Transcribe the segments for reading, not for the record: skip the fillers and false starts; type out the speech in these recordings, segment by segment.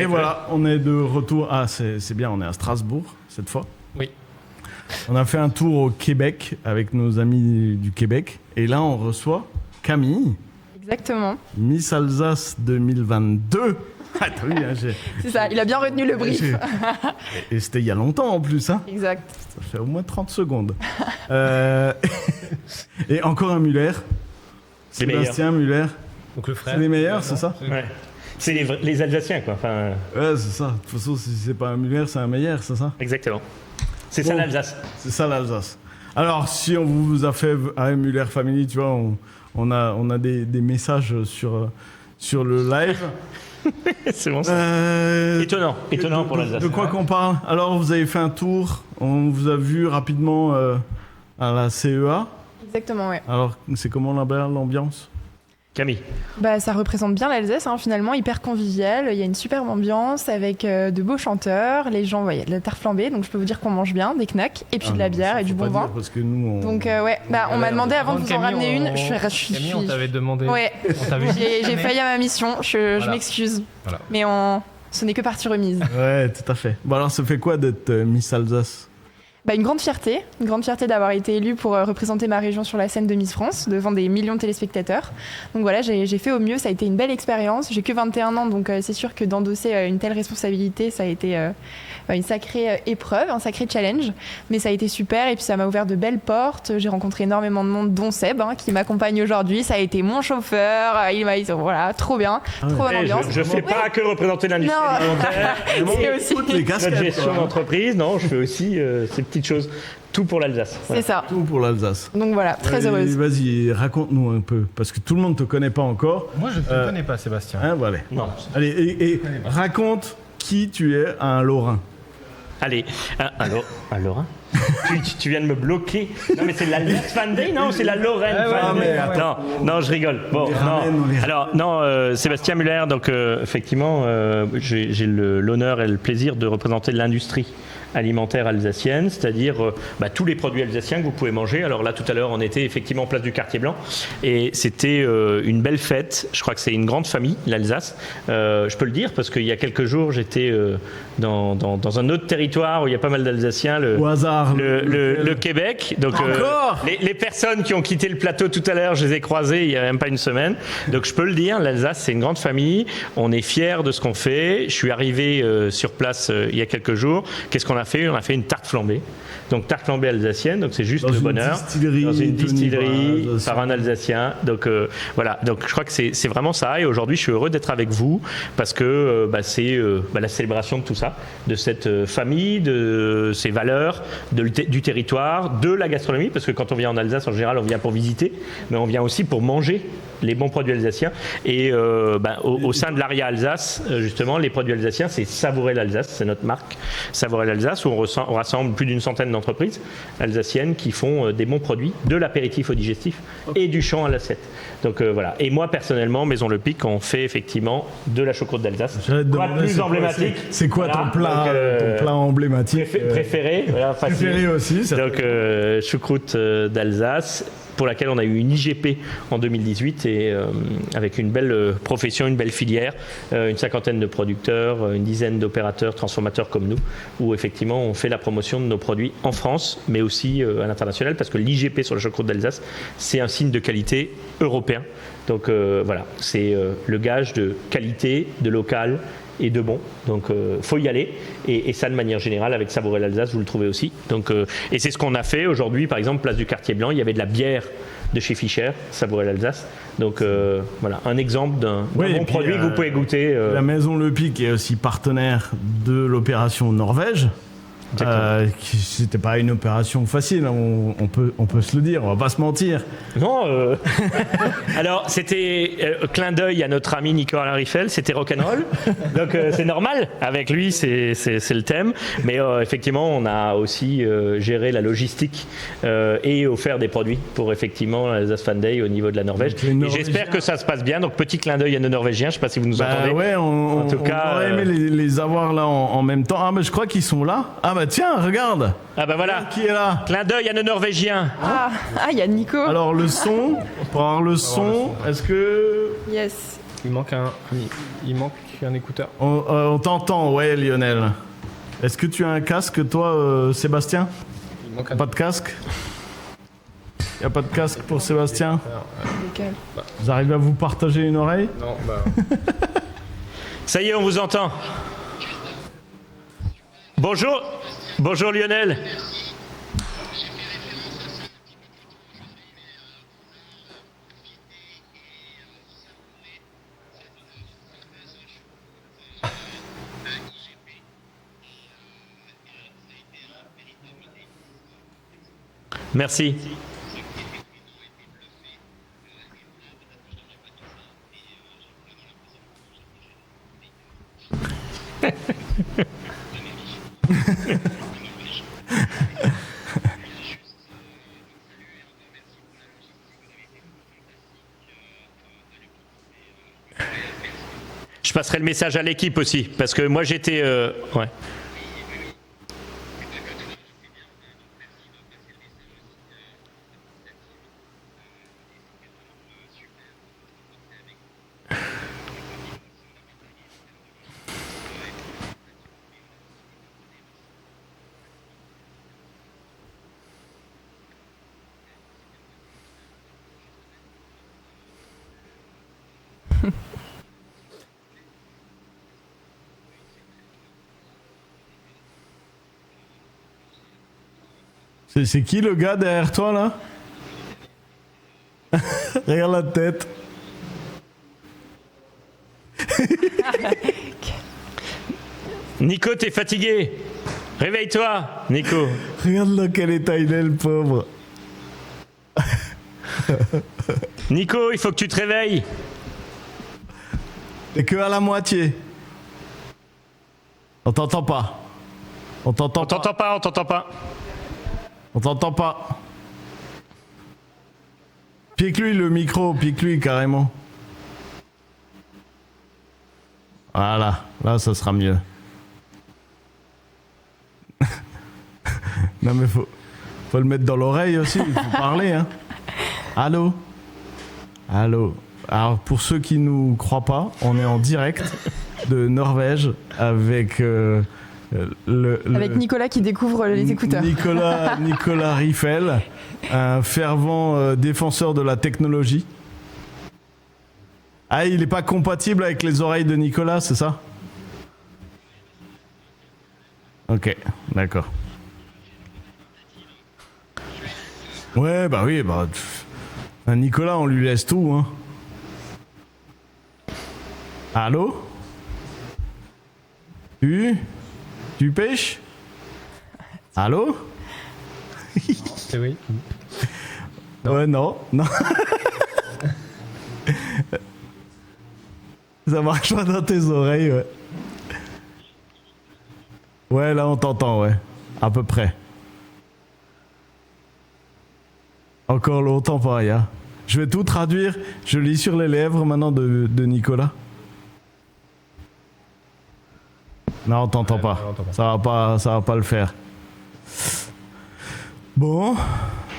Et voilà, on est de retour. Ah, c'est bien, on est à Strasbourg cette fois. Oui. On a fait un tour au Québec avec nos amis du Québec. Et là, on reçoit Camille. Exactement. Miss Alsace 2022. Ah, t'as vu, hein, c'est ça, il a bien retenu le brief. Et c'était il y a longtemps en plus. Hein. Exact. Ça fait au moins 30 secondes. Et encore un Muller. Sébastien Muller. Donc le frère. C'est les meilleurs, c'est ça? Ouais. C'est les Alsaciens, quoi. Enfin... Ouais, c'est ça. De toute façon, si c'est pas un Muller, c'est un Meyer, c'est ça? Exactement. C'est ça l'Alsace. C'est ça l'Alsace. Alors, si on vous a fait un Muller Family, tu vois, on a des messages sur le live. C'est bon ça. Étonnant pour l'Alsace. De quoi qu'on parle? Alors, vous avez fait un tour, on vous a vu rapidement à la CEA. Exactement, ouais. Alors, c'est comment là-bas l'ambiance? Camille. Ça représente bien l'Alsace, finalement, hyper convivial. Il y a une superbe ambiance avec de beaux chanteurs. Les gens, il y a de la tarte flambée, donc je peux vous dire qu'on mange bien, des knacks, et puis de la bière et du bon vin. Parce que nous, donc, on m'a demandé avant de vous en ramener une. Camille, on t'avait demandé. Ouais, j'ai failli à ma mission, je m'excuse. Voilà. Mais ce n'est que partie remise. Ouais, tout à fait. Bon, alors, ça fait quoi d'être Miss Alsace? Une grande fierté d'avoir été élue pour représenter ma région sur la scène de Miss France devant des millions de téléspectateurs. Donc voilà, j'ai fait au mieux, ça a été une belle expérience. J'ai que 21 ans, donc c'est sûr que d'endosser une telle responsabilité, ça a été une sacrée épreuve, un sacré challenge. Mais ça a été super et puis ça m'a ouvert de belles portes. J'ai rencontré énormément de monde, dont Seb, qui m'accompagne aujourd'hui. Ça a été mon chauffeur, voilà, trop bien, trop bonne ambiance. Je fais pas que représenter l'industrie alimentaire. C'est aussi notre gestion d'entreprise, non, je fais aussi ces petites choses. Tout pour l'Alsace. C'est ça. Tout pour l'Alsace. Donc voilà, très heureuse. Vas-y, raconte-nous un peu, parce que tout le monde te connaît pas encore. Moi, je ne te connais pas, Sébastien. Voilà. Non. Allez, et raconte qui tu es à un Lorrain. Allez, un Lorrain. tu viens de me bloquer. Non, mais c'est la Litz Fan Day, non? C'est la Lorraine Fan Day. Non, je rigole. Bon, Sébastien Muller, donc effectivement, j'ai l'honneur et le plaisir de représenter l'industrie alimentaire alsacienne, c'est-à-dire tous les produits alsaciens que vous pouvez manger. Alors là, tout à l'heure, on était effectivement en place du Quartier Blanc et c'était une belle fête. Je crois que c'est une grande famille, l'Alsace. Je peux le dire parce qu'il y a quelques jours, j'étais dans un autre territoire où il y a pas mal d'Alsaciens. Au hasard. Le Québec. Donc, les personnes qui ont quitté le plateau tout à l'heure, je les ai croisées il n'y a même pas une semaine. Donc je peux le dire, l'Alsace, c'est une grande famille. On est fiers de ce qu'on fait. Je suis arrivé sur place il y a quelques jours. Qu'est-ce qu'on a fait? On a fait une tarte flambée. Donc tarte flambée alsacienne, donc c'est juste le bonheur. Dans une distillerie par un Alsacien. Donc voilà, donc je crois que c'est vraiment ça. Et aujourd'hui, je suis heureux d'être avec vous parce que c'est la célébration de tout ça, de cette famille, de ces valeurs, du territoire, de la gastronomie, parce que quand on vient en Alsace, en général, on vient pour visiter, mais on vient aussi pour manger les bons produits alsaciens. Et au sein de l'ARIA Alsace, justement, les produits alsaciens, c'est Savourer l'Alsace, c'est notre marque Savourer l'Alsace, où on rassemble plus d'une centaine d'entreprises alsaciennes qui font des bons produits, de l'apéritif au digestif et du champ à l'assiette. Donc voilà. Et moi, personnellement, Maison Le Pic, on fait effectivement de la choucroute d'Alsace. Quoi de plus emblématique? C'est quoi ton plat emblématique préféré? Voilà, préféré aussi. Donc choucroute d'Alsace, pour laquelle on a eu une IGP en 2018 et avec une belle profession, une belle filière, une cinquantaine de producteurs, une dizaine d'opérateurs, transformateurs comme nous, où effectivement on fait la promotion de nos produits en France, mais aussi à l'international, parce que l'IGP sur la choucroute d'Alsace, c'est un signe de qualité européen. Donc voilà, c'est le gage de qualité, de local et de bon. Donc faut y aller et ça de manière générale avec Savourer l'Alsace, vous le trouvez aussi. Donc et c'est ce qu'on a fait aujourd'hui, par exemple place du Quartier Blanc, il y avait de la bière de chez Fischer, Savourer l'Alsace. Donc voilà, un exemple d'un bon produit que vous pouvez goûter. La Maison Le Pic est aussi partenaire de l'opération Norvège. C'était pas une opération facile, on peut se le dire, on va pas se mentir. Non, alors c'était clin d'œil à notre ami Nicolas Riffel, c'était rock'n'roll, donc c'est normal, avec lui c'est le thème, mais effectivement on a aussi géré la logistique et offert des produits pour effectivement l'Alsace Fan Day au niveau de la Norvège. Et j'espère que ça se passe bien, donc petit clin d'œil à nos Norvégiens, je sais pas si vous nous entendez. Ouais, en tout cas, on aurait aimé les avoir là en même temps. Ah mais je crois qu'ils sont là. Ah bah tiens, regarde. Ah bah voilà. Qui est là? Clin d'œil à nos Norvégiens. Il y a Nico. Alors le son, pour avoir le son, est-ce que... Yes. Il manque suis un écouteur. On t'entend, ouais, Lionel. Est-ce que tu as un casque, toi, Sébastien? Il manque un... Pas de casque? Y a pas de casque pour Sébastien? Lequel? Vous arrivez à vous partager une oreille? Non, bah... Ça y est, on vous entend. Bonjour. Bonjour Lionel. Merci. Je passerai le message à l'équipe aussi, parce que moi j'étais... ouais. C'est qui le gars derrière toi là? Regarde la tête. Nico, t'es fatigué? Réveille-toi, Nico. Regarde dans quel état il est, le pauvre. Nico, il faut que tu te réveilles. T'es que à la moitié. On t'entend pas. On t'entend On t'entend pas, on t'entend pas. On t'entend pas. Pique-lui le micro, pique-lui carrément. Voilà, là ça sera mieux. Non mais faut le mettre dans l'oreille aussi, il faut parler hein. Allô? Allô? Alors pour ceux qui nous croient pas, on est en direct de Norvège avec... avec Nicolas qui découvre les écouteurs. Nicolas Riffel, un fervent défenseur de la technologie. Ah, il n'est pas compatible avec les oreilles de Nicolas, c'est ça? Ok, d'accord. Ouais, bah oui, bah... Nicolas, on lui laisse tout, hein. Allô? Tu pêches? Allô? C'est oui. Non. Ouais, non. Ça marche pas dans tes oreilles, ouais. Ouais, là on t'entend, ouais. À peu près. Encore longtemps pareil, hein. Je vais tout traduire. Je lis sur les lèvres maintenant de Nicolas. Non, on t'entend pas. Ça va pas le faire. Bon.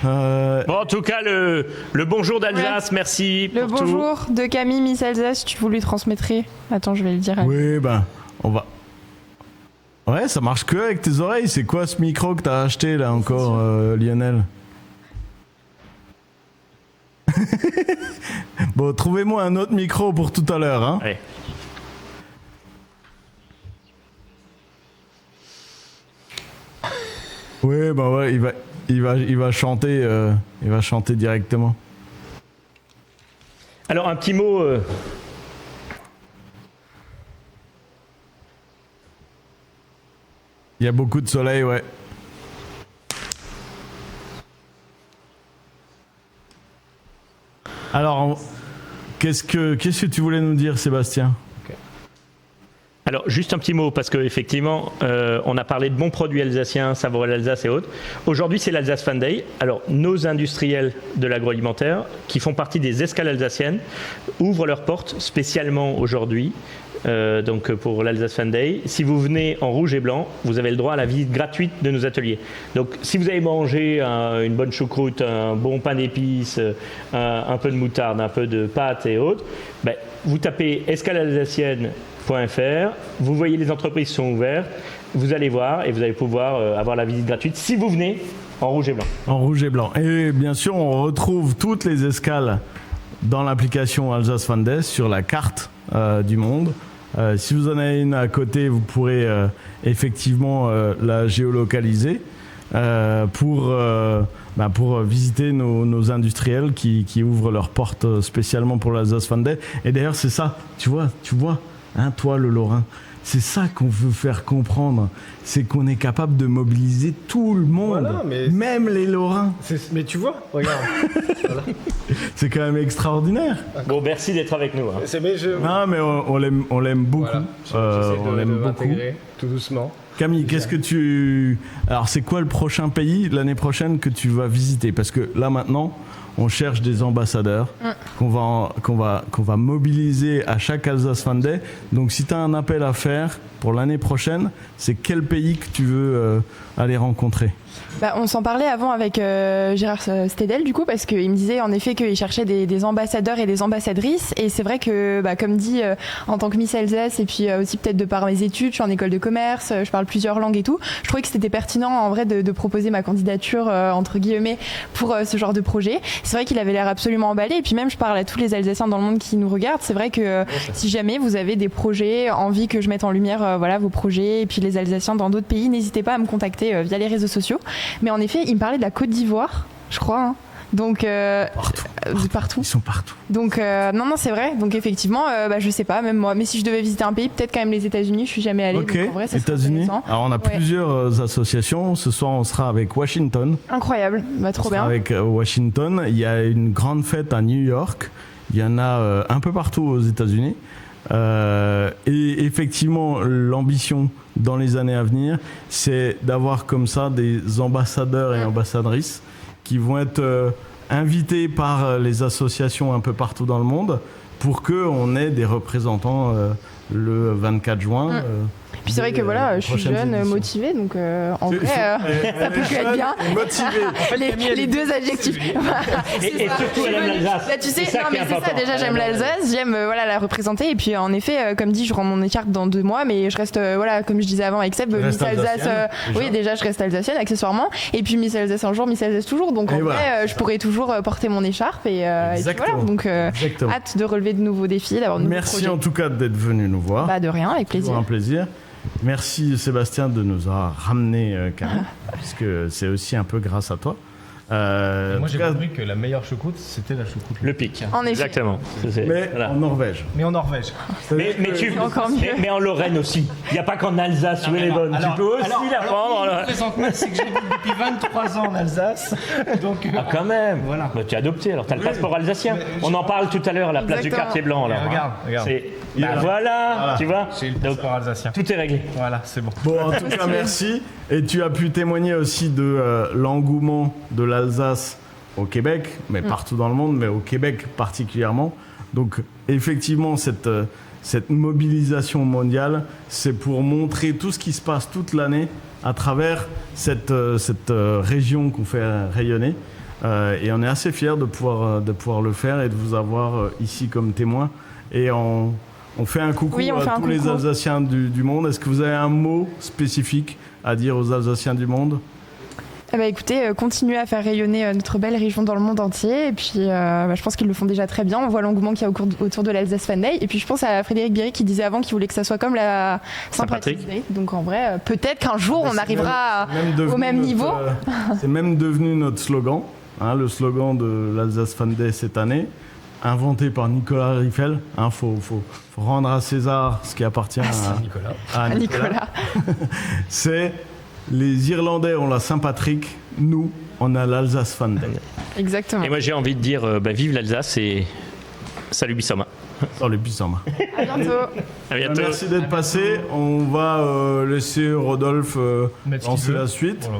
Bon, en tout cas, le bonjour d'Alsace, merci. Le pour bonjour tout. de Camille, Miss Alsace, tu vous lui transmettrais. Attends, je vais le dire. Oui, ben, on va. Ouais, ça marche que avec tes oreilles. C'est quoi ce micro que t'as acheté là encore, Lionel? Bon, trouvez-moi un autre micro pour tout à l'heure, hein. Ouais. Oui, bah ouais, il va chanter directement. Alors un petit mot. Il y a beaucoup de soleil, ouais. Alors, qu'est-ce que tu voulais nous dire, Sébastien? Alors, juste un petit mot, parce qu'effectivement, on a parlé de bons produits alsaciens, savoureux l'Alsace et autres. Aujourd'hui, c'est l'Alsace Fan Day. Alors, nos industriels de l'agroalimentaire, qui font partie des escales alsaciennes, ouvrent leurs portes spécialement aujourd'hui, donc pour l'Alsace Fan Day. Si vous venez en rouge et blanc, vous avez le droit à la visite gratuite de nos ateliers. Donc, si vous avez mangé une bonne choucroute, un bon pain d'épices, un peu de moutarde, un peu de pâtes et autres, ben, vous tapez escale alsacienne Vous voyez, les entreprises sont ouvertes. Vous allez voir et vous allez pouvoir avoir la visite gratuite si vous venez en rouge et blanc. En rouge et blanc. Et bien sûr, on retrouve toutes les escales dans l'application Alsace Fan Day sur la carte du monde. Si vous en avez une à côté, vous pourrez effectivement la géolocaliser pour visiter nos industriels qui ouvrent leurs portes spécialement pour l'Alsace Fan Day. Et d'ailleurs, c'est ça, tu vois, hein, toi le Lorrain, c'est ça qu'on veut faire comprendre, c'est qu'on est capable de mobiliser tout le monde, Voilà, même les Lorrains. Mais tu vois, regarde. Voilà. C'est quand même extraordinaire. Bon, merci d'être avec nous. Hein. Non, mais on l'aime beaucoup. Voilà. J'essaie On l'aime de beaucoup. l'intégrer tout doucement. Camille, qu'est-ce que tu... Alors, c'est quoi le prochain pays l'année prochaine que tu vas visiter? Parce que là, maintenant, on cherche des ambassadeurs qu'on va mobiliser à chaque Alsace Fan Day. Donc, si tu as un appel à faire pour l'année prochaine, c'est quel pays que tu veux aller rencontrer? On s'en parlait avant avec Gérard Stedel du coup, parce qu'il me disait en effet qu'il cherchait des ambassadeurs et des ambassadrices, et c'est vrai que comme dit en tant que Miss Alsace, et puis aussi peut-être de par mes études, je suis en école de commerce, je parle plusieurs langues et tout, je trouvais que c'était pertinent en vrai de proposer ma candidature entre guillemets pour ce genre de projet. C'est vrai qu'il avait l'air absolument emballé, et puis même je parle à tous les Alsaciens dans le monde qui nous regardent, c'est vrai que si jamais vous avez des projets, envie que je mette en lumière vos projets, et puis les Alsaciens dans d'autres pays, n'hésitez pas à me contacter via les réseaux sociaux. Mais en effet, il me parlait de la Côte d'Ivoire, je crois. Hein. Donc partout. Ils sont partout. Donc non, c'est vrai. Donc effectivement, je sais pas, même moi. Mais si je devais visiter un pays, peut-être quand même les États-Unis. Je suis jamais allée. Ok. Donc en vrai, ça serait États-Unis. intéressant. Alors on a plusieurs associations. Ce soir, on sera avec Washington. Incroyable. Trop bien. Avec Washington, il y a une grande fête à New York. Il y en a un peu partout aux États-Unis. Et effectivement, l'ambition dans les années à venir, c'est d'avoir comme ça des ambassadeurs et ambassadrices qui vont être invités par les associations un peu partout dans le monde pour qu'on ait des représentants le 24 juin. Puis c'est vrai que je suis jeune, motivée, donc en vrai, ça peut que être bien. Motivé. Les deux adjectifs. Et surtout, elle aime l'Alsace. Là, tu sais, c'est ça. Déjà, j'aime l'Alsace, j'aime la représenter. Et puis, en effet, comme dit, je rends mon écarte dans 2 mois, mais je reste, comme je disais avant avec Seb, Miss Alsace. Oui, déjà, je reste alsacienne, accessoirement. Et puis, Miss Alsace un jour, Miss Alsace toujours. Donc, en vrai, je pourrais toujours porter mon écharpe. Et puis, voilà. Donc, hâte de relever de nouveaux défis, d'avoir de nouveaux projets. Merci en tout cas d'être venu nous voir. De rien, avec plaisir. Toujours un plaisir. Merci Sébastien de nous avoir ramené Camille, puisque c'est aussi un peu grâce à toi. Moi j'ai compris que la meilleure choucroute c'était la choucroute. Le pic. En effet. Exactement. Mais en Norvège. Mais en Norvège. Mais en Lorraine aussi. Il n'y a pas qu'en Alsace où elle est bonne. Tu peux aussi la prendre. C'est que j'ai vécu depuis 23 ans en Alsace. Donc, quand même. Voilà. Tu es adopté, alors tu as le passeport alsacien. On en parle tout à l'heure à la place du quartier blanc. Là. Regarde. Voilà, tu vois. J'ai le passeport alsacien. Tout est réglé. Voilà, c'est bon. Bon, en tout cas, merci. Et tu as pu témoigner aussi de l'engouement de l'Alsace au Québec, mais partout dans le monde, mais au Québec particulièrement. Donc, effectivement, cette mobilisation mondiale, c'est pour montrer tout ce qui se passe toute l'année à travers cette région qu'on fait rayonner. Et on est assez fiers de pouvoir le faire et de vous avoir ici comme témoin. Et on fait un coucou à tous les Alsaciens du monde. Est-ce que vous avez un mot spécifique à dire aux Alsaciens du monde? Écoutez, continuez à faire rayonner notre belle région dans le monde entier. Et puis, je pense qu'ils le font déjà très bien. On voit l'engouement qu'il y a autour de l'Alsace Fan Day. Et puis, je pense à Frédéric Bierry qui disait avant qu'il voulait que ça soit comme la Saint-Patrick's Day. Donc, en vrai, peut-être qu'un jour, on arrivera au même niveau. C'est même devenu notre slogan, le slogan de l'Alsace Fan Day cette année. Inventé par Nicolas Riffel. Faut rendre à César ce qui appartient à Nicolas. C'est les Irlandais ont la Saint-Patrick, nous, on a l'Alsace Fan Day. Exactement. Et moi, j'ai envie de dire vive l'Alsace et salut Bissoma. Salut Bissoma. À bientôt. À bientôt. Merci d'être passé. On va laisser Rodolphe lancer la suite. Voilà.